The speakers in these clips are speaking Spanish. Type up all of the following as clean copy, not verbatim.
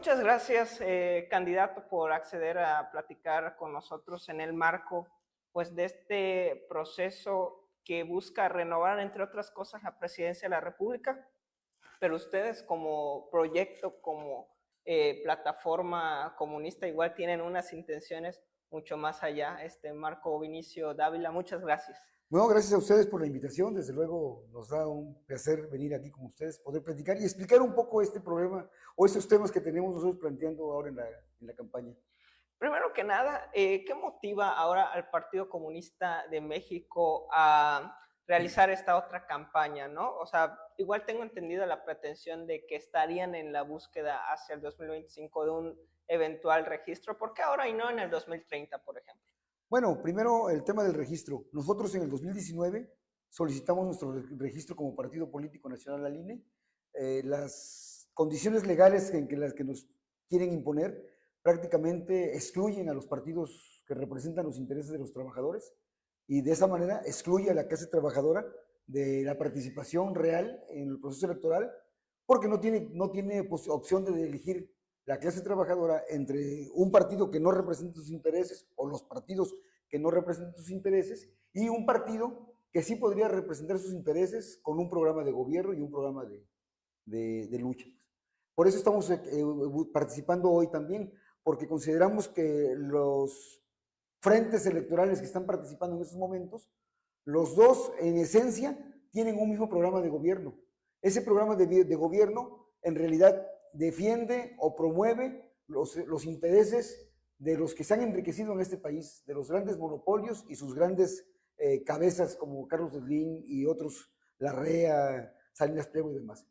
muchas gracias, candidato, por acceder a platicar con nosotros en el marco, pues, de este proceso que busca renovar, entre otras cosas, la presidencia de la República. Pero ustedes, como proyecto, como plataforma comunista, igual tienen unas intenciones mucho más allá. Marco Vinicio Dávila, muchas gracias. Bueno, gracias a ustedes por la invitación. Desde luego nos da un placer venir aquí con ustedes, poder platicar y explicar un poco este problema o estos temas que tenemos nosotros planteando ahora en la campaña. Primero que nada, ¿qué motiva ahora al Partido Comunista de México a realizar esta otra campaña, ¿no? O sea, igual tengo entendido la pretensión de que estarían en la búsqueda hacia el 2025 de un eventual registro. ¿Por qué ahora y no en el 2030, por ejemplo? Bueno, primero el tema del registro. Nosotros en el 2019 solicitamos nuestro registro como partido político nacional al INE. Las condiciones legales en las que nos quieren imponer prácticamente excluyen a los partidos que representan los intereses de los trabajadores y de esa manera excluye a la clase trabajadora de la participación real en el proceso electoral porque no tiene opción de elegir la clase trabajadora entre un partido que no representa sus intereses o los partidos que no representan sus intereses y un partido que sí podría representar sus intereses con un programa de gobierno y un programa de lucha. Por eso estamos participando hoy también, porque consideramos que los frentes electorales que están participando en estos momentos, los dos en esencia tienen un mismo programa de gobierno. Ese programa de gobierno en realidad defiende o promueve los intereses de los que se han enriquecido en este país, de los grandes monopolios y sus grandes cabezas como Carlos Slim y otros, Larrea, Salinas Pliego y demás.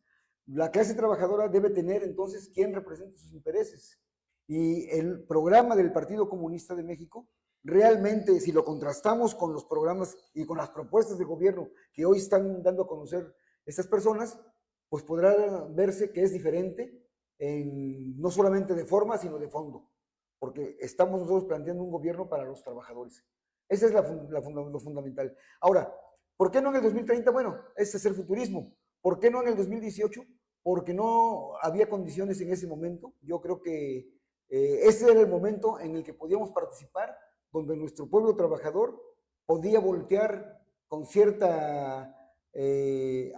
La clase trabajadora debe tener entonces quien represente sus intereses. Y el programa del Partido Comunista de México, realmente, si lo contrastamos con los programas y con las propuestas de gobierno que hoy están dando a conocer estas personas, pues podrá verse que es diferente, no solamente de forma, sino de fondo, porque estamos nosotros planteando un gobierno para los trabajadores. Esa es lo fundamental. Ahora, ¿por qué no en el 2030? Bueno, ese es el futurismo. ¿Por qué no en el 2018? Porque no había condiciones en ese momento. Yo creo que ese era el momento en el que podíamos participar, donde nuestro pueblo trabajador podía voltear con cierta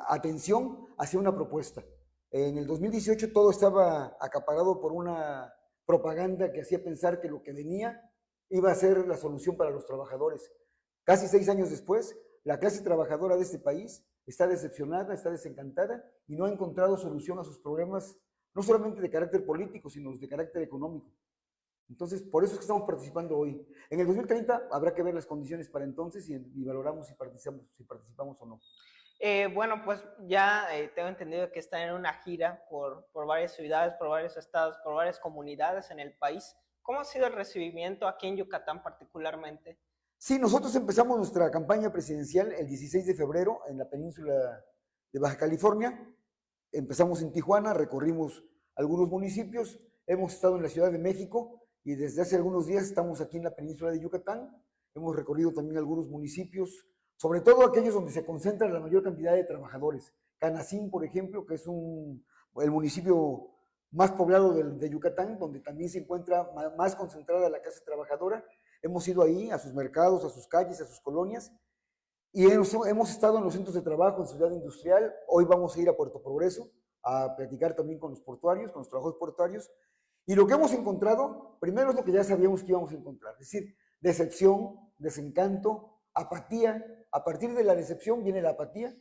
atención hacia una propuesta. En el 2018 todo estaba acaparado por una propaganda que hacía pensar que lo que venía iba a ser la solución para los trabajadores. Casi 6 años después, la clase trabajadora de este país está decepcionada, está desencantada y no ha encontrado solución a sus problemas, no solamente de carácter político, sino de carácter económico. Entonces, por eso es que estamos participando hoy. En el 2030 habrá que ver las condiciones para entonces y valoramos si participamos o no. Bueno, pues ya tengo entendido que están en una gira por varias ciudades, por varios estados, por varias comunidades en el país. ¿Cómo ha sido el recibimiento aquí en Yucatán particularmente? Sí, nosotros empezamos nuestra campaña presidencial el 16 de febrero en la península de Baja California. Empezamos en Tijuana, recorrimos algunos municipios, hemos estado en la Ciudad de México y desde hace algunos días estamos aquí en la península de Yucatán. Hemos recorrido también algunos municipios, sobre todo aquellos donde se concentra la mayor cantidad de trabajadores. Canacín, por ejemplo, que es el municipio más poblado de Yucatán, donde también se encuentra más concentrada la clase trabajadora. Hemos ido ahí a sus mercados, a sus calles, a sus colonias, y hemos estado en los centros de trabajo, en Ciudad Industrial. Hoy vamos a ir a Puerto Progreso a platicar también con los portuarios, con los trabajadores portuarios. Y lo que hemos encontrado, primero es lo que ya sabíamos que íbamos a encontrar, es decir, decepción, desencanto, apatía. A partir de la decepción viene la apatía,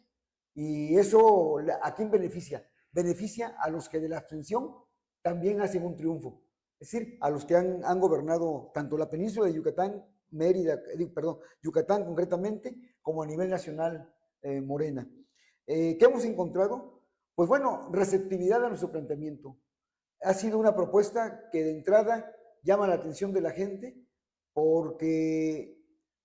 y eso, ¿a quién beneficia? Beneficia a los que de la abstención también hacen un triunfo. Es decir, a los que han gobernado tanto la península de Yucatán, Yucatán concretamente, como a nivel nacional, Morena. ¿Qué hemos encontrado? Pues bueno, receptividad a nuestro planteamiento. Ha sido una propuesta que de entrada llama la atención de la gente, porque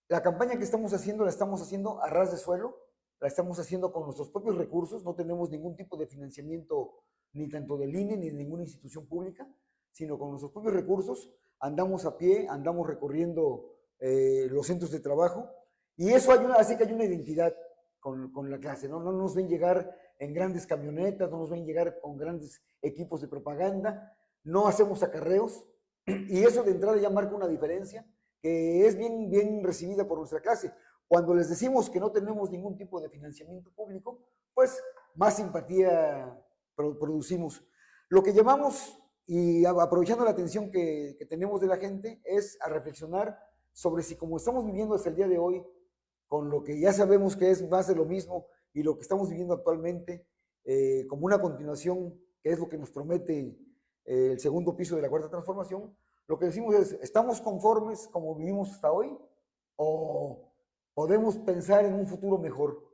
la campaña que estamos haciendo la estamos haciendo a ras de suelo, la estamos haciendo con nuestros propios recursos, no tenemos ningún tipo de financiamiento ni tanto del INE ni de ninguna institución pública, sino con nuestros propios recursos. Andamos a pie, andamos recorriendo los centros de trabajo, y eso hace que haya una identidad con la clase, ¿no? No nos ven llegar en grandes camionetas, no nos ven llegar con grandes equipos de propaganda, no hacemos acarreos, y eso de entrada ya marca una diferencia que es bien recibida por nuestra clase. Cuando les decimos que no tenemos ningún tipo de financiamiento público, pues más simpatía producimos. Lo que llamamos, y aprovechando la atención que tenemos de la gente, es a reflexionar sobre si como estamos viviendo hasta el día de hoy, con lo que ya sabemos que es más de lo mismo y lo que estamos viviendo actualmente, como una continuación, que es lo que nos promete el segundo piso de la Cuarta Transformación, lo que decimos es, ¿estamos conformes como vivimos hasta hoy? ¿O podemos pensar en un futuro mejor?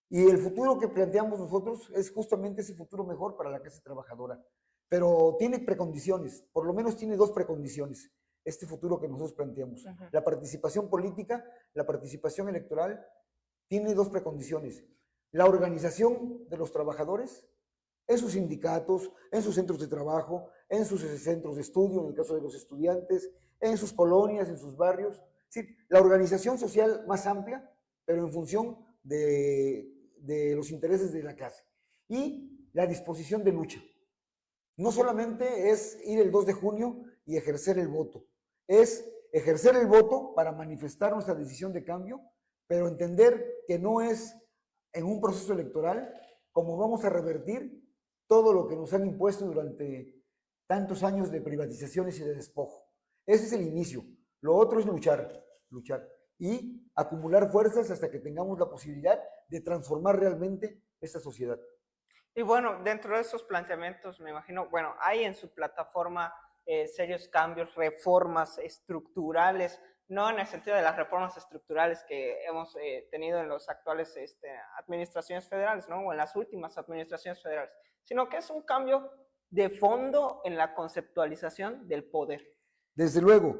Y el futuro que planteamos nosotros es justamente ese futuro mejor para la clase trabajadora. Pero tiene precondiciones, por lo menos tiene dos precondiciones, este futuro que nosotros planteamos. La participación política, la participación electoral, tiene dos precondiciones. La organización de los trabajadores en sus sindicatos, en sus centros de trabajo, en sus centros de estudio, en el caso de los estudiantes, en sus colonias, en sus barrios. Sí, la organización social más amplia, pero en función de los intereses de la clase. Y la disposición de lucha. No solamente es ir el 2 de junio y ejercer el voto, es ejercer el voto para manifestar nuestra decisión de cambio, pero entender que no es en un proceso electoral como vamos a revertir todo lo que nos han impuesto durante tantos años de privatizaciones y de despojo. Ese es el inicio. Lo otro es luchar y acumular fuerzas hasta que tengamos la posibilidad de transformar realmente esta sociedad. Y bueno, dentro de esos planteamientos, me imagino, bueno, hay en su plataforma serios cambios, reformas estructurales, no en el sentido de las reformas estructurales que hemos tenido en las actuales administraciones federales, ¿no? O en las últimas administraciones federales, sino que es un cambio de fondo en la conceptualización del poder. Desde luego,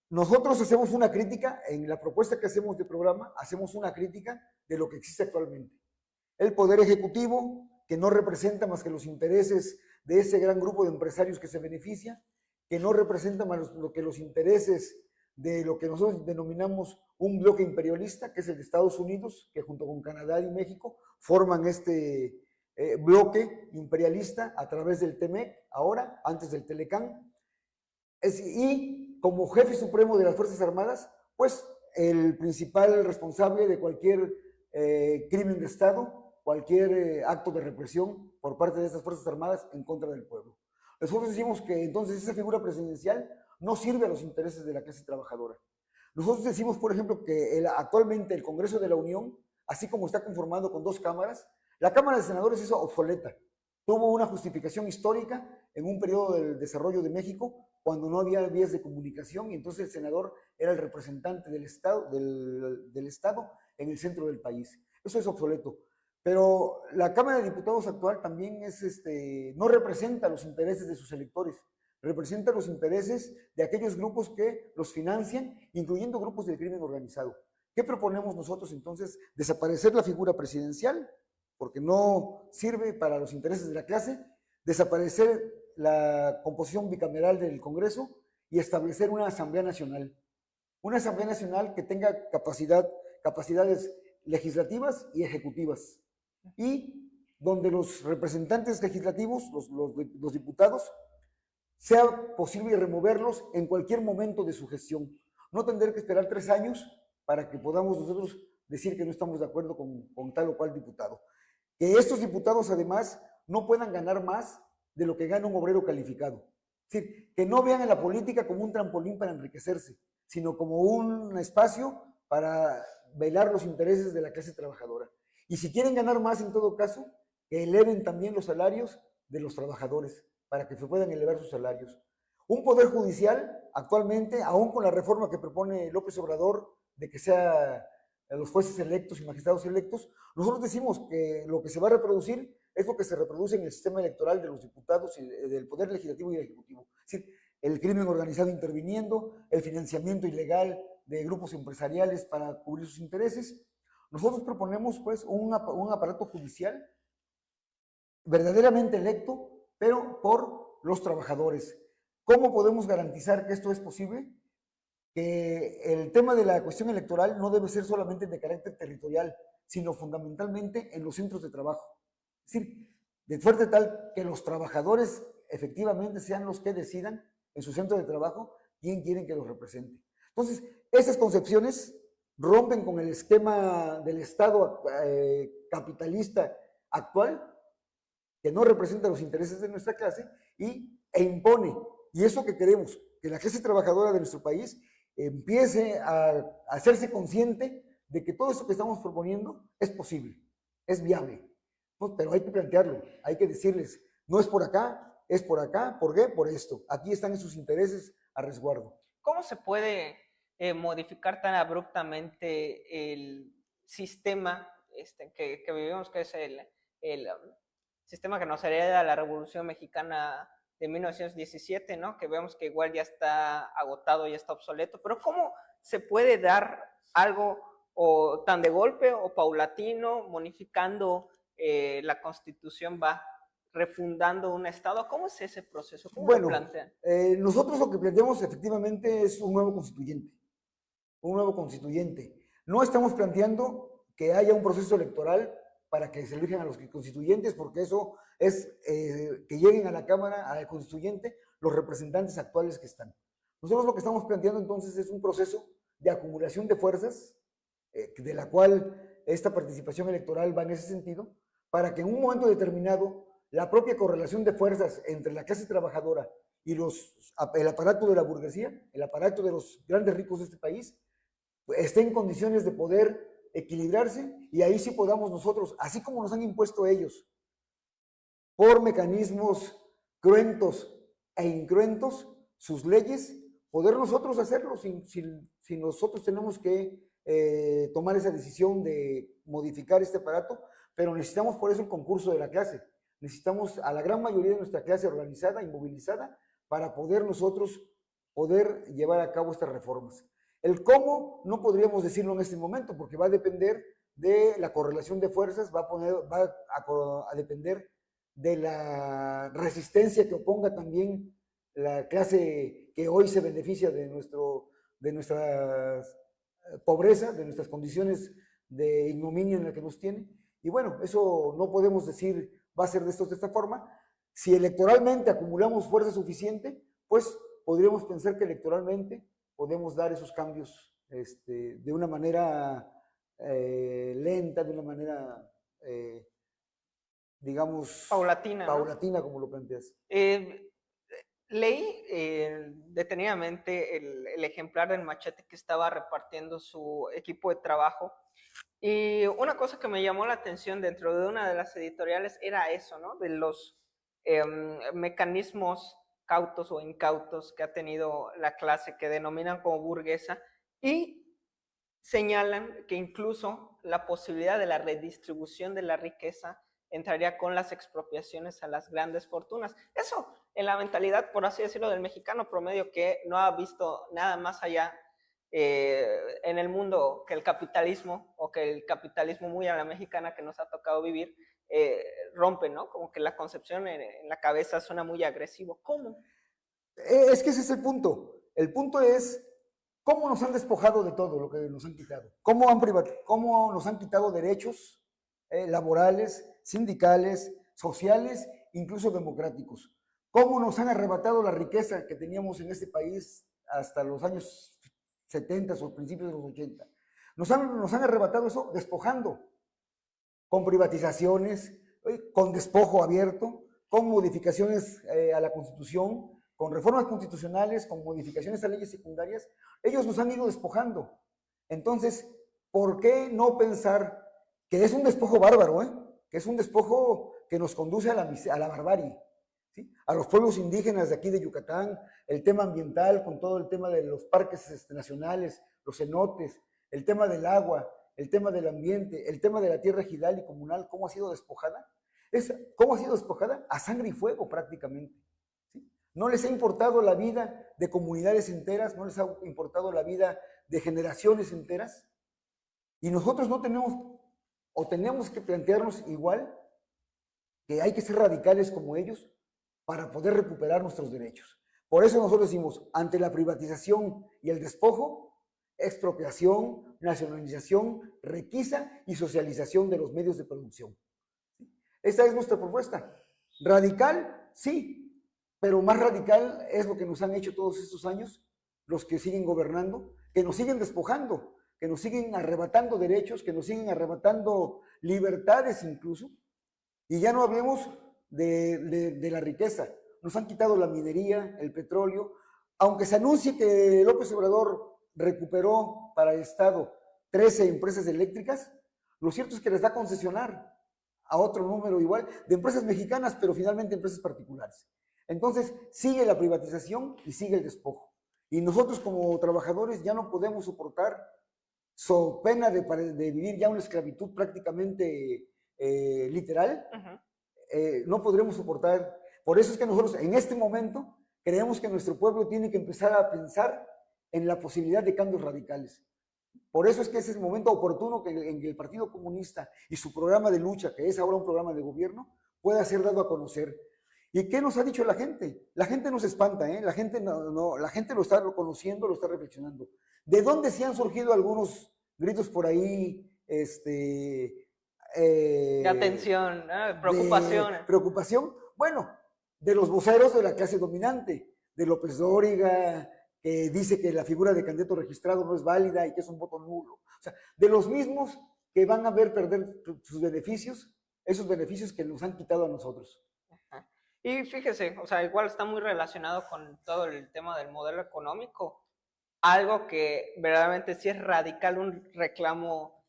nosotros hacemos una crítica, en la propuesta que hacemos de programa, hacemos una crítica de lo que existe actualmente. El poder ejecutivo, que no representa más que los intereses de ese gran grupo de empresarios que se beneficia, que no representa más lo que los intereses de lo que nosotros denominamos un bloque imperialista, que es el de Estados Unidos, que junto con Canadá y México forman este bloque imperialista a través del TEMEC, ahora, antes del Telecán. Y como jefe supremo de las Fuerzas Armadas, pues el principal responsable de cualquier crimen de Estado, cualquier acto de represión por parte de estas Fuerzas Armadas en contra del pueblo. Nosotros decimos que entonces esa figura presidencial no sirve a los intereses de la clase trabajadora. Nosotros decimos, por ejemplo, que actualmente el Congreso de la Unión, así como está conformado con dos cámaras, la Cámara de Senadores es obsoleta. Tuvo una justificación histórica en un periodo del desarrollo de México, cuando no había vías de comunicación, y entonces el senador era el representante del Estado, del Estado en el centro del país. Eso es obsoleto. Pero la Cámara de Diputados actual también no representa los intereses de sus electores, representa los intereses de aquellos grupos que los financian, incluyendo grupos del crimen organizado. ¿Qué proponemos nosotros entonces? Desaparecer la figura presidencial, porque no sirve para los intereses de la clase, desaparecer la composición bicameral del Congreso y establecer una Asamblea Nacional. Una Asamblea Nacional que tenga capacidades legislativas y ejecutivas, y donde los representantes legislativos, los diputados, sea posible removerlos en cualquier momento de su gestión. No tener que esperar 3 años para que podamos nosotros decir que no estamos de acuerdo con tal o cual diputado. Que estos diputados además no puedan ganar más de lo que gana un obrero calificado. Es decir, que no vean a la política como un trampolín para enriquecerse, sino como un espacio para velar los intereses de la clase trabajadora. Y si quieren ganar más, en todo caso, que eleven también los salarios de los trabajadores, para que se puedan elevar sus salarios. Un poder judicial, actualmente, aún con la reforma que propone López Obrador, de que sea los jueces electos y magistrados electos, nosotros decimos que lo que se va a reproducir es lo que se reproduce en el sistema electoral de los diputados y del poder legislativo y ejecutivo. Es decir, el crimen organizado interviniendo, el financiamiento ilegal de grupos empresariales para cubrir sus intereses. Nosotros proponemos pues un aparato judicial verdaderamente electo, pero por los trabajadores. ¿Cómo podemos garantizar que esto es posible? Que el tema de la cuestión electoral no debe ser solamente de carácter territorial, sino fundamentalmente en los centros de trabajo. Es decir, de suerte tal que los trabajadores efectivamente sean los que decidan en su centro de trabajo quién quieren que los represente. Entonces, esas concepciones rompen con el esquema del Estado capitalista actual, que no representa los intereses de nuestra clase e impone. Y eso que queremos, que la clase trabajadora de nuestro país empiece a hacerse consciente de que todo esto que estamos proponiendo es posible, es viable. Pues, pero hay que plantearlo, hay que decirles, no es por acá, es por acá, ¿por qué? Por esto. Aquí están sus intereses a resguardo. ¿Cómo se puede modificar tan abruptamente el sistema que vivimos, que es el sistema que nos hereda la Revolución Mexicana de 1917, ¿no? Que vemos que igual ya está agotado, ya está obsoleto, pero ¿cómo se puede dar algo o tan de golpe o paulatino, modificando la Constitución, va refundando un Estado? ¿Cómo es ese proceso? ¿Cómo lo plantean? Nosotros lo que planteamos efectivamente es un nuevo constituyente. Un nuevo constituyente. No estamos planteando que haya un proceso electoral para que se elijan a los constituyentes, porque eso es que lleguen a la Cámara, al constituyente, los representantes actuales que están. Nosotros lo que estamos planteando entonces es un proceso de acumulación de fuerzas, de la cual esta participación electoral va en ese sentido, para que en un momento determinado la propia correlación de fuerzas entre la clase trabajadora y el aparato de la burguesía, el aparato de los grandes ricos de este país, esté en condiciones de poder equilibrarse y ahí sí podamos nosotros, así como nos han impuesto ellos, por mecanismos cruentos e incruentos, sus leyes, poder nosotros hacerlo sin nosotros tenemos que tomar esa decisión de modificar este aparato, pero necesitamos por eso el concurso de la clase. Necesitamos a la gran mayoría de nuestra clase organizada y movilizada para poder nosotros llevar a cabo estas reformas. El cómo no podríamos decirlo en este momento, porque va a depender de la correlación de fuerzas, va a depender de la resistencia que oponga también la clase que hoy se beneficia de nuestra pobreza, de nuestras condiciones de ignominia en la que nos tiene. Y bueno, eso no podemos decir va a ser de esta forma. Si electoralmente acumulamos fuerza suficiente, pues podríamos pensar que electoralmente podemos dar esos cambios de una manera lenta, de una manera, digamos, paulatina, paulatina, ¿no? Como lo planteas. Leí detenidamente el ejemplar del machete que estaba repartiendo su equipo de trabajo. Y una cosa que me llamó la atención dentro de una de las editoriales era eso, ¿no? De los mecanismos cautos o incautos que ha tenido la clase, que denominan como burguesa, y señalan que incluso la posibilidad de la redistribución de la riqueza entraría con las expropiaciones a las grandes fortunas. Eso en la mentalidad, por así decirlo, del mexicano promedio, que no ha visto nada más allá en el mundo que el capitalismo, o que el capitalismo muy a la mexicana que nos ha tocado vivir, rompe, ¿no? Como que la concepción en la cabeza suena muy agresivo. ¿Cómo? Es que ese es el punto. El punto es cómo nos han despojado de todo lo que nos han quitado. Cómo nos han quitado derechos laborales, sindicales, sociales, incluso democráticos. Cómo nos han arrebatado la riqueza que teníamos en este país hasta los años 70 o principios de los 80. Nos han arrebatado eso despojando, con privatizaciones, con despojo abierto, con modificaciones a la Constitución, con reformas constitucionales, con modificaciones a leyes secundarias. Ellos nos han ido despojando. Entonces, ¿por qué no pensar que es un despojo bárbaro, que es un despojo que nos conduce a la barbarie? ¿Sí? A los pueblos indígenas de aquí de Yucatán, el tema ambiental, con todo el tema de los parques nacionales, los cenotes, el tema del agua, el tema del ambiente, el tema de la tierra ejidal y comunal, ¿cómo ha sido despojada? ¿Cómo ha sido despojada? A sangre y fuego prácticamente. ¿Sí? No les ha importado la vida de comunidades enteras, no les ha importado la vida de generaciones enteras, y nosotros no tenemos, o tenemos que plantearnos igual, que hay que ser radicales como ellos para poder recuperar nuestros derechos. Por eso nosotros decimos, ante la privatización y el despojo, expropiación, nacionalización, requisa y socialización de los medios de producción. Esta es nuestra propuesta. Radical, sí, pero más radical es lo que nos han hecho todos estos años, los que siguen gobernando, que nos siguen despojando, que nos siguen arrebatando derechos, que nos siguen arrebatando libertades incluso, y ya no hablemos de la riqueza. Nos han quitado la minería, el petróleo, aunque se anuncie que López Obrador recuperó para el Estado 13 empresas eléctricas, lo cierto es que les da a concesionar a otro número igual de empresas mexicanas, pero finalmente empresas particulares. Entonces sigue la privatización y sigue el despojo. Y nosotros como trabajadores ya no podemos soportar, so pena de vivir ya una esclavitud prácticamente literal, no podremos soportar. Por eso es que nosotros en este momento creemos que nuestro pueblo tiene que empezar a pensar en la posibilidad de cambios radicales. Por eso es que ese es el momento oportuno en que el Partido Comunista y su programa de lucha, que es ahora un programa de gobierno, pueda ser dado a conocer. ¿Y qué nos ha dicho la gente? La gente no se espanta, ¿eh? La gente la gente lo está conociendo, lo está reflexionando. ¿De dónde se han surgido algunos gritos por ahí, de atención, preocupación? Preocupación, bueno, de los voceros de la clase dominante, de López Dóriga, que dice que la figura de candidato registrado no es válida y que es un voto nulo. O sea, de los mismos que van a ver perder sus beneficios, esos beneficios que nos han quitado a nosotros. Ajá. Y fíjese, o sea, igual está muy relacionado con todo el tema del modelo económico. Algo que verdaderamente sí es radical, un reclamo,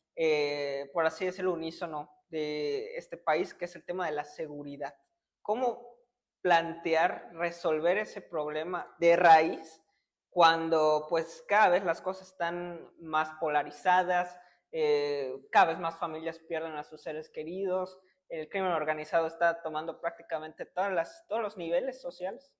por así decirlo, unísono de este país, que es el tema de la seguridad. ¿Cómo plantear, resolver ese problema de raíz cuando pues cada vez las cosas están más polarizadas, cada vez más familias pierden a sus seres queridos, el crimen organizado está tomando prácticamente todos los niveles sociales?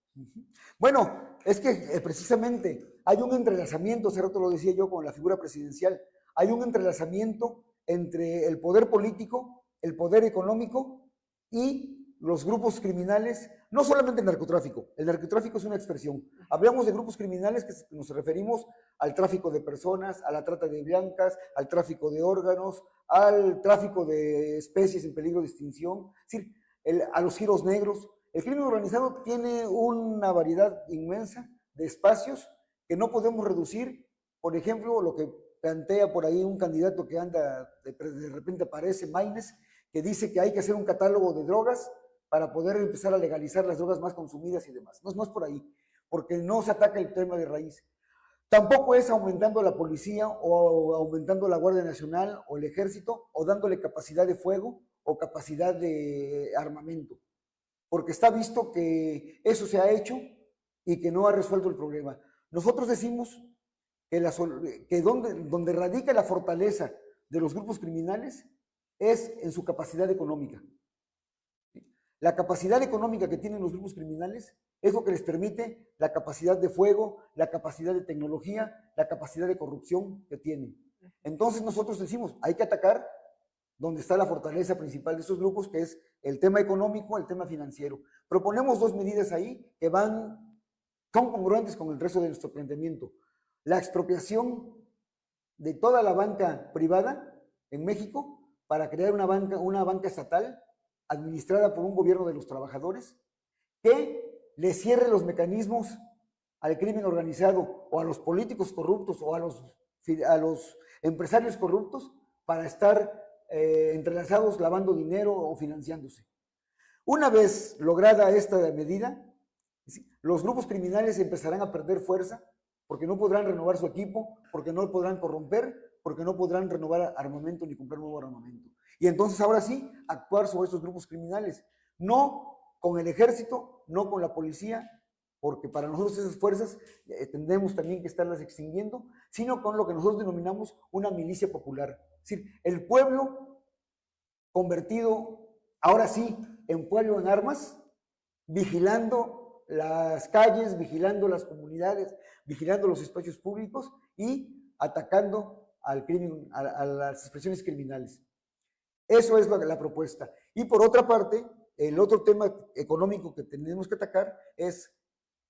Bueno, es que precisamente hay un entrelazamiento, hace rato lo decía yo con la figura presidencial, hay un entrelazamiento entre el poder político, el poder económico y los grupos criminales, no solamente el narcotráfico es una expresión. Hablamos de grupos criminales que nos referimos al tráfico de personas, a la trata de blancas, al tráfico de órganos, al tráfico de especies en peligro de extinción, es decir, a los giros negros. El crimen organizado tiene una variedad inmensa de espacios que no podemos reducir. Por ejemplo, lo que plantea por ahí un candidato que anda, de repente aparece, Maínez, que dice que hay que hacer un catálogo de drogas para poder empezar a legalizar las drogas más consumidas y demás. No es por ahí, porque no se ataca el tema de raíz. Tampoco es aumentando la policía o aumentando la Guardia Nacional o el Ejército o dándole capacidad de fuego o capacidad de armamento, porque está visto que eso se ha hecho y que no ha resuelto el problema. Nosotros decimos que donde radica la fortaleza de los grupos criminales es en su capacidad económica. La capacidad económica que tienen los grupos criminales es lo que les permite la capacidad de fuego, la capacidad de tecnología, la capacidad de corrupción que tienen. Entonces nosotros decimos, hay que atacar donde está la fortaleza principal de estos grupos, que es el tema económico, el tema financiero. Proponemos dos medidas ahí que son congruentes con el resto de nuestro planteamiento. La expropiación de toda la banca privada en México para crear una banca estatal administrada por un gobierno de los trabajadores que le cierre los mecanismos al crimen organizado o a los políticos corruptos o a los empresarios corruptos para estar entrelazados lavando dinero o financiándose. Una vez lograda esta medida, los grupos criminales empezarán a perder fuerza porque no podrán renovar su equipo, porque no podrán corromper, porque no podrán renovar armamento ni comprar nuevo armamento. Y entonces ahora sí, actuar sobre estos grupos criminales, no con el ejército, no con la policía, porque para nosotros esas fuerzas tendremos también que estarlas extinguiendo, sino con lo que nosotros denominamos una milicia popular. Es decir, el pueblo convertido ahora sí en pueblo en armas, vigilando las calles, vigilando las comunidades, vigilando los espacios públicos y atacando al crimen, a las expresiones criminales. Eso es la propuesta. Y por otra parte, el otro tema económico que tenemos que atacar es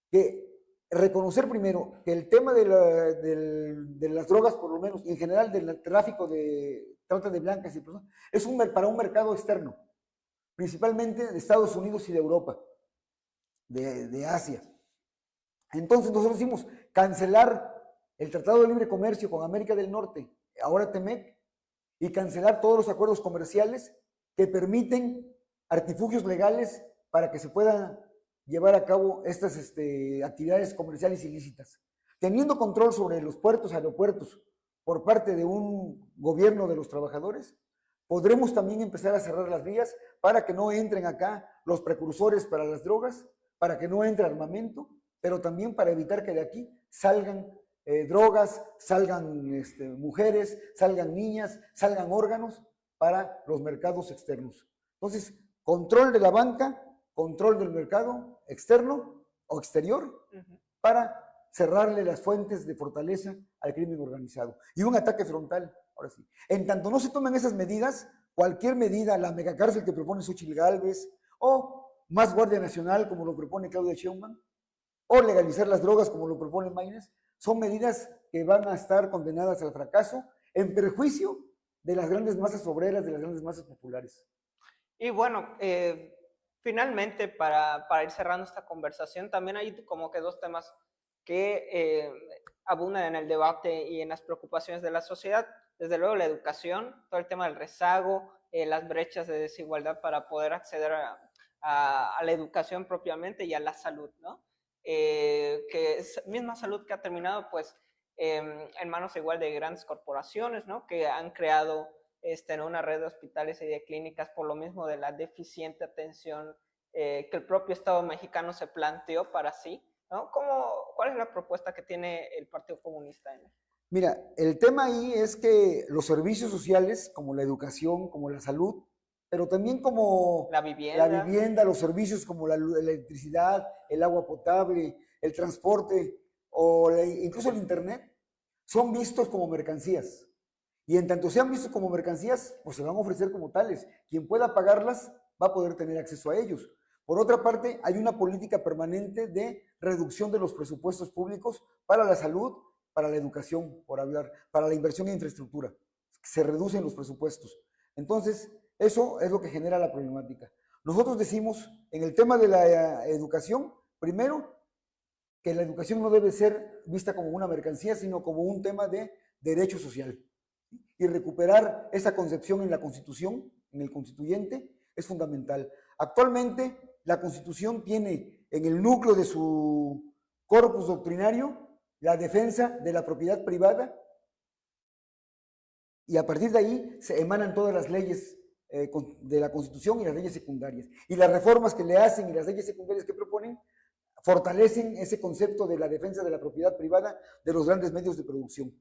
que reconocer primero que el tema de las drogas, por lo menos, y en general del tráfico de trata de blancas y personas, es para un mercado externo, principalmente de Estados Unidos y de Europa. de Asia. Entonces nosotros hicimos cancelar el Tratado de Libre Comercio con América del Norte, ahora TEMEC, y cancelar todos los acuerdos comerciales que permiten artilugios legales para que se puedan llevar a cabo estas actividades comerciales ilícitas. Teniendo control sobre los puertos, aeropuertos, por parte de un gobierno de los trabajadores, podremos también empezar a cerrar las vías para que no entren acá los precursores para las drogas, para que no entre armamento, pero también para evitar que de aquí salgan drogas, salgan mujeres, salgan niñas, salgan órganos para los mercados externos. Entonces, control de la banca, control del mercado externo o exterior para cerrarle las fuentes de fortaleza al crimen organizado. Y un ataque frontal, ahora sí. En tanto no se tomen esas medidas, cualquier medida, la megacárcel que propone Xóchitl Gálvez, o más Guardia Nacional, como lo propone Claudia Sheinbaum, o legalizar las drogas, como lo propone Maynes, son medidas que van a estar condenadas al fracaso en perjuicio de las grandes masas obreras, de las grandes masas populares. Y bueno, finalmente, para ir cerrando esta conversación, también hay como que dos temas que abundan en el debate y en las preocupaciones de la sociedad. Desde luego la educación, todo el tema del rezago, las brechas de desigualdad para poder acceder a la educación propiamente y a la salud, ¿no? Que es misma salud que ha terminado pues en manos igual de grandes corporaciones, ¿no? Que han creado una red de hospitales y de clínicas por lo mismo de la deficiente atención que el propio Estado mexicano se planteó para sí, ¿no? ¿Cuál es la propuesta que tiene el Partido Comunista en México? Mira, el tema ahí es que los servicios sociales, como la educación, como la salud, pero también como la vivienda, los servicios como la electricidad, el agua potable, el transporte o incluso el internet, son vistos como mercancías. Y en tanto sean vistos como mercancías, pues se van a ofrecer como tales. Quien pueda pagarlas va a poder tener acceso a ellos. Por otra parte, hay una política permanente de reducción de los presupuestos públicos para la salud, para la educación, por hablar, para la inversión en infraestructura. Se reducen los presupuestos. Entonces, eso es lo que genera la problemática. Nosotros decimos, en el tema de la educación, primero, que la educación no debe ser vista como una mercancía, sino como un tema de derecho social. Y recuperar esa concepción en la Constitución, en el constituyente, es fundamental. Actualmente, la Constitución tiene en el núcleo de su corpus doctrinario la defensa de la propiedad privada, y a partir de ahí se emanan todas las leyes de la Constitución y las leyes secundarias. Y las reformas que le hacen y las leyes secundarias que proponen fortalecen ese concepto de la defensa de la propiedad privada de los grandes medios de producción.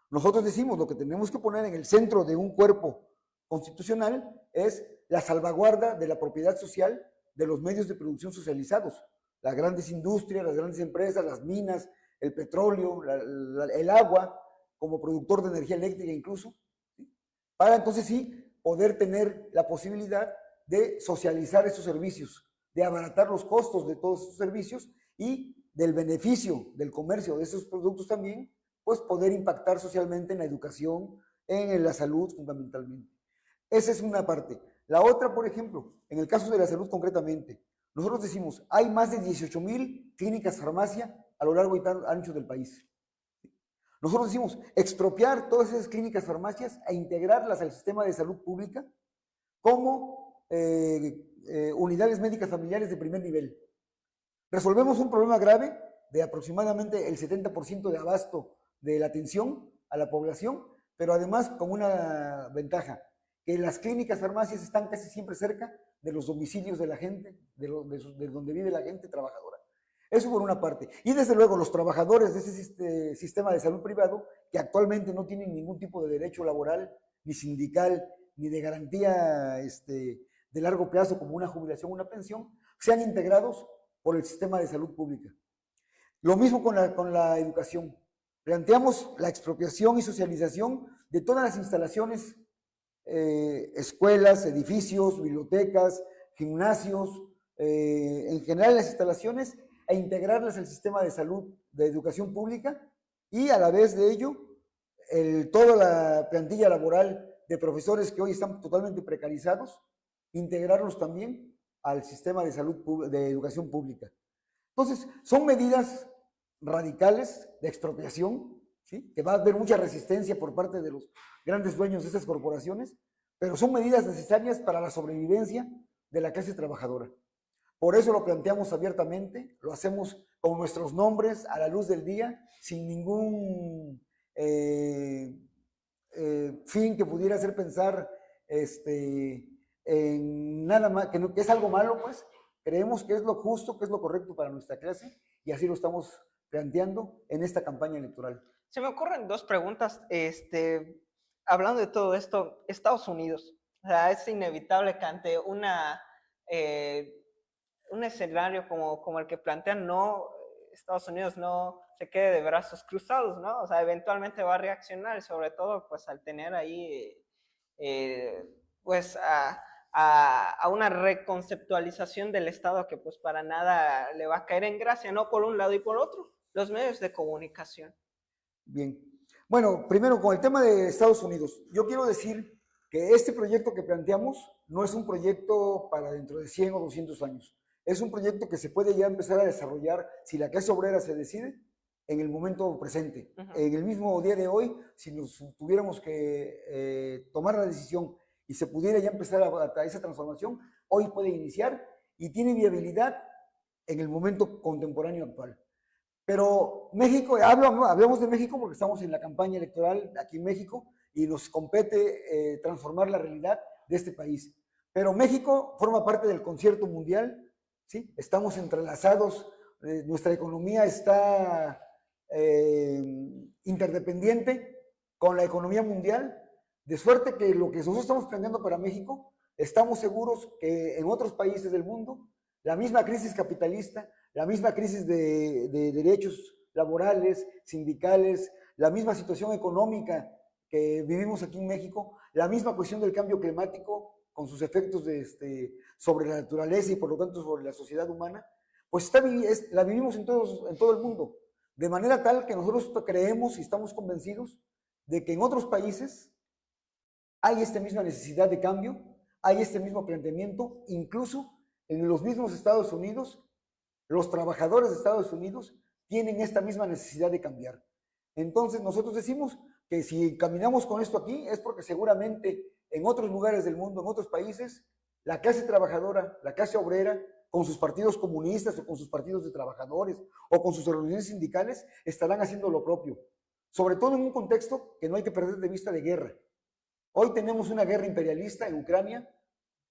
Nosotros decimos, lo que tenemos que poner en el centro de un cuerpo constitucional es la salvaguarda de la propiedad social de los medios de producción socializados, las grandes industrias, las grandes empresas, las minas, el petróleo, el agua, como productor de energía eléctrica incluso, ¿sí? Para entonces sí poder tener la posibilidad de socializar esos servicios, de abaratar los costos de todos esos servicios y del beneficio del comercio de esos productos también, pues poder impactar socialmente en la educación, en la salud fundamentalmente. Esa es una parte. La otra, por ejemplo, en el caso de la salud concretamente, nosotros decimos, hay más de 18,000 clínicas farmacia a lo largo y ancho del país. Nosotros decimos, expropiar todas esas clínicas farmacias e integrarlas al sistema de salud pública como unidades médicas familiares de primer nivel. Resolvemos un problema grave de aproximadamente el 70% de abasto de la atención a la población, pero además con una ventaja, que las clínicas farmacias están casi siempre cerca de los domicilios de la gente, de donde vive la gente trabajadora. Eso por una parte. Y desde luego los trabajadores de ese sistema de salud privado, que actualmente no tienen ningún tipo de derecho laboral, ni sindical, ni de garantía de largo plazo como una jubilación o una pensión, sean integrados por el sistema de salud pública. Lo mismo con la educación. Planteamos la expropiación y socialización de todas las instalaciones, escuelas, edificios, bibliotecas, gimnasios, en general las instalaciones, e integrarlas al sistema de salud, de educación pública, y a la vez de ello, toda la plantilla laboral de profesores que hoy están totalmente precarizados, integrarlos también al sistema de salud, de educación pública. Entonces, son medidas radicales de expropiación, ¿sí? Que va a haber mucha resistencia por parte de los grandes dueños de esas corporaciones, pero son medidas necesarias para la sobrevivencia de la clase trabajadora. Por eso lo planteamos abiertamente, lo hacemos con nuestros nombres a la luz del día, sin ningún fin que pudiera hacer pensar en nada más, que es algo malo, pues. Creemos que es lo justo, que es lo correcto para nuestra clase, y así lo estamos planteando en esta campaña electoral. Se me ocurren dos preguntas. Hablando de todo esto, Estados Unidos, o sea, es inevitable que ante un escenario como el que plantean, no, Estados Unidos no se quede de brazos cruzados, ¿no? O sea, eventualmente va a reaccionar, sobre todo, pues, al tener ahí, pues, a una reconceptualización del Estado que, pues, para nada le va a caer en gracia, ¿no? Por un lado y por otro, los medios de comunicación. Bien. Bueno, primero con el tema de Estados Unidos, yo quiero decir que este proyecto que planteamos no es un proyecto para dentro de 100 o 200 años. Es un proyecto que se puede ya empezar a desarrollar si la clase obrera se decide en el momento presente. En el mismo día de hoy, si nos tuviéramos que tomar la decisión y se pudiera ya empezar a esa transformación, hoy puede iniciar y tiene viabilidad en el momento contemporáneo actual. Pero México, hablamos de México porque estamos en la campaña electoral aquí en México y nos compete transformar la realidad de este país. Pero México forma parte del concierto mundial, ¿sí? Estamos entrelazados, nuestra economía está interdependiente con la economía mundial, de suerte que lo que nosotros estamos planeando para México, estamos seguros que en otros países del mundo, la misma crisis capitalista, la misma crisis de derechos laborales, sindicales, la misma situación económica que vivimos aquí en México, la misma cuestión del cambio climático con sus efectos sobre la naturaleza y por lo tanto sobre la sociedad humana, pues la vivimos en todo el mundo, de manera tal que nosotros creemos y estamos convencidos de que en otros países hay esta misma necesidad de cambio, hay este mismo planteamiento, incluso en los mismos Estados Unidos, los trabajadores de Estados Unidos tienen esta misma necesidad de cambiar. Entonces nosotros decimos que si caminamos con esto aquí es porque seguramente en otros lugares del mundo, en otros países, la clase trabajadora, la clase obrera, con sus partidos comunistas o con sus partidos de trabajadores o con sus organizaciones sindicales, estarán haciendo lo propio. Sobre todo en un contexto que no hay que perder de vista de guerra. Hoy tenemos una guerra imperialista en Ucrania,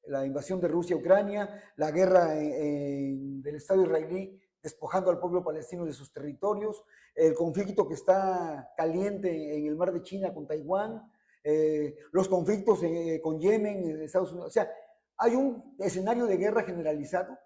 la invasión de Rusia a Ucrania, la guerra del Estado israelí despojando al pueblo palestino de sus territorios, el conflicto que está caliente en el mar de China con Taiwán, los conflictos con Yemen, Estados Unidos. O sea, hay un escenario de guerra generalizado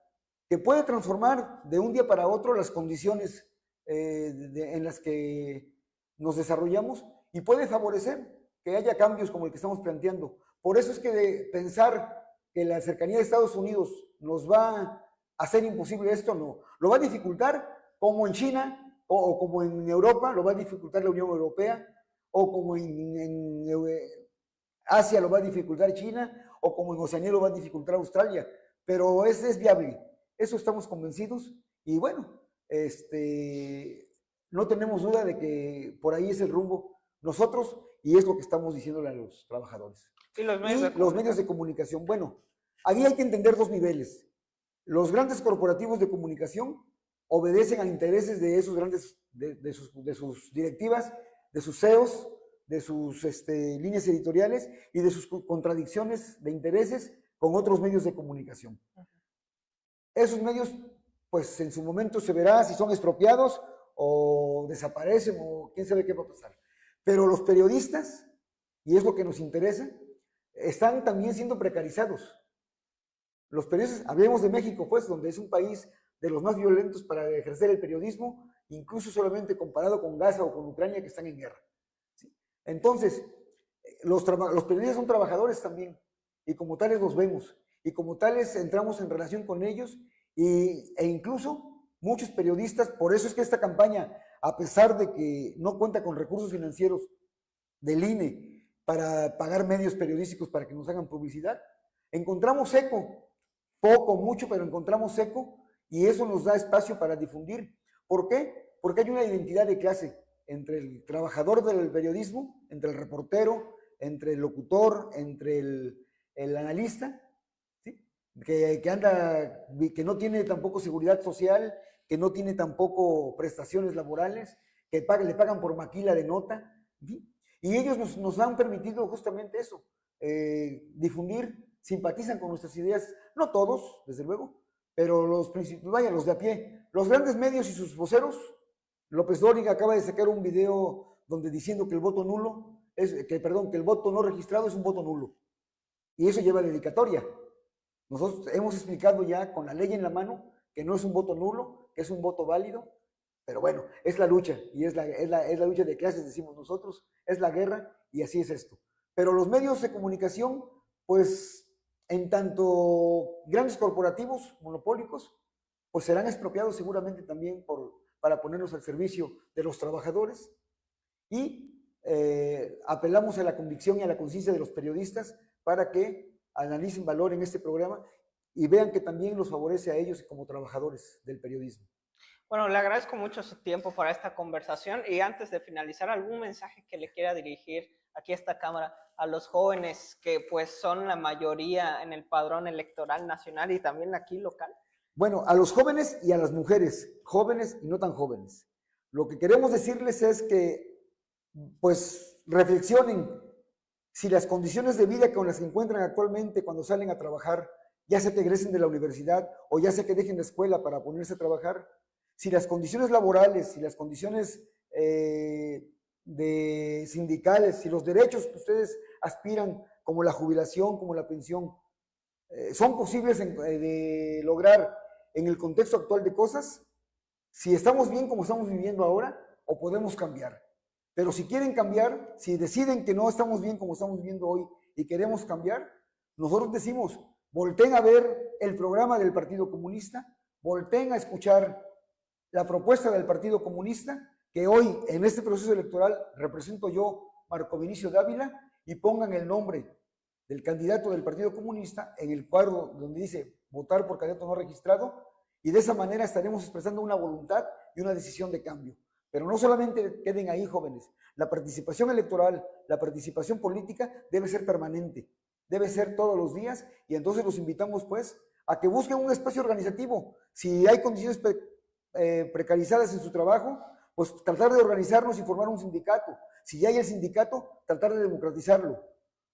que puede transformar de un día para otro las condiciones en las que nos desarrollamos y puede favorecer que haya cambios como el que estamos planteando. Por eso es que de pensar que la cercanía de Estados Unidos nos va a hacer imposible esto, no. Lo va a dificultar como en China o como en Europa, lo va a dificultar la Unión Europea, o como en Asia lo va a dificultar China, o como en Oceanía lo va a dificultar Australia. Pero es viable, eso estamos convencidos y bueno, no tenemos duda de que por ahí es el rumbo nosotros y es lo que estamos diciéndole a los trabajadores. Y los medios de comunicación. Bueno, ahí hay que entender dos niveles. Los grandes corporativos de comunicación obedecen a intereses de esos grandes, de sus directivas, de sus CEOs, de sus líneas editoriales y de sus contradicciones de intereses con otros medios de comunicación. Esos medios, pues en su momento se verá si son expropiados o desaparecen o quién sabe qué va a pasar. Pero los periodistas, y es lo que nos interesa, están también siendo precarizados. Los periodistas, hablemos de México, pues, donde es un país de los más violentos para ejercer el periodismo, incluso solamente comparado con Gaza o con Ucrania, que están en guerra. ¿Sí? Entonces, los periodistas son trabajadores también, y como tales los vemos, y como tales entramos en relación con ellos, e incluso muchos periodistas, por eso es que esta campaña, a pesar de que no cuenta con recursos financieros del INE para pagar medios periodísticos para que nos hagan publicidad, encontramos eco, poco, mucho, pero encontramos eco y eso nos da espacio para difundir. ¿Por qué? Porque hay una identidad de clase entre el trabajador del periodismo, entre el reportero, entre el locutor, entre el analista, ¿sí? Que no tiene tampoco seguridad social, que no tiene tampoco prestaciones laborales, que le pagan por maquila de nota, ¿sí? Y ellos nos han permitido justamente eso, difundir, simpatizan con nuestras ideas, no todos, desde luego, pero los de a pie, los grandes medios y sus voceros. López Dóriga acaba de sacar un video donde diciendo que el voto nulo, que el voto no registrado es un voto nulo. Y eso lleva dedicatoria. Nosotros hemos explicado ya con la ley en la mano que no es un voto nulo, que es un voto válido, pero bueno, es la lucha, y es la lucha de clases, decimos nosotros, es la guerra, y así es esto. Pero los medios de comunicación, pues, en tanto grandes corporativos, monopólicos, pues serán expropiados seguramente también para ponerlos al servicio de los trabajadores, y apelamos a la convicción y a la conciencia de los periodistas para que analicen, valoren este programa y vean que también los favorece a ellos como trabajadores del periodismo. Bueno, le agradezco mucho su tiempo para esta conversación y antes de finalizar, ¿algún mensaje que le quiera dirigir aquí a esta cámara a los jóvenes que pues son la mayoría en el padrón electoral nacional y también aquí local? Bueno, a los jóvenes y a las mujeres, jóvenes y no tan jóvenes. Lo que queremos decirles es que pues reflexionen si las condiciones de vida con las que encuentran actualmente cuando salen a trabajar, ya sea que egresen de la universidad o ya sea que dejen la escuela para ponerse a trabajar, si las condiciones laborales, si las condiciones de sindicales, si los derechos que ustedes aspiran, como la jubilación, como la pensión, son posibles de lograr en el contexto actual de cosas, si estamos bien como estamos viviendo ahora o podemos cambiar. Pero si quieren cambiar, si deciden que no estamos bien como estamos viviendo hoy y queremos cambiar, nosotros decimos, volteen a ver el programa del Partido Comunista, volteen a escuchar la propuesta del Partido Comunista, que hoy en este proceso electoral represento yo, Marco Vinicio Dávila, y pongan el nombre del candidato del Partido Comunista en el cuadro donde dice votar por candidato no registrado, y de esa manera estaremos expresando una voluntad y una decisión de cambio. Pero no solamente queden ahí, jóvenes, la participación electoral, la participación política debe ser permanente, debe ser todos los días, y entonces los invitamos pues a que busquen un espacio organizativo. Si hay condiciones precarizadas en su trabajo, pues tratar de organizarnos y formar un sindicato. Si ya hay el sindicato, tratar de democratizarlo.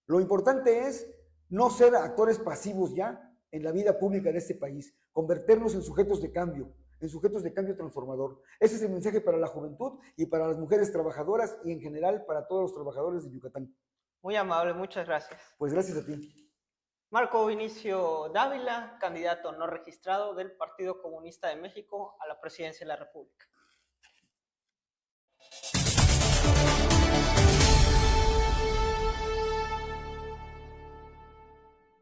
Lo importante es no ser actores pasivos ya en la vida pública de este país, convertirnos en sujetos de cambio transformador. Ese es el mensaje para la juventud y para las mujeres trabajadoras y en general para todos los trabajadores de Yucatán. Muy amable, muchas gracias. Pues gracias a ti. Marco Vinicio Dávila, candidato no registrado del Partido Comunista de México a la presidencia de la República.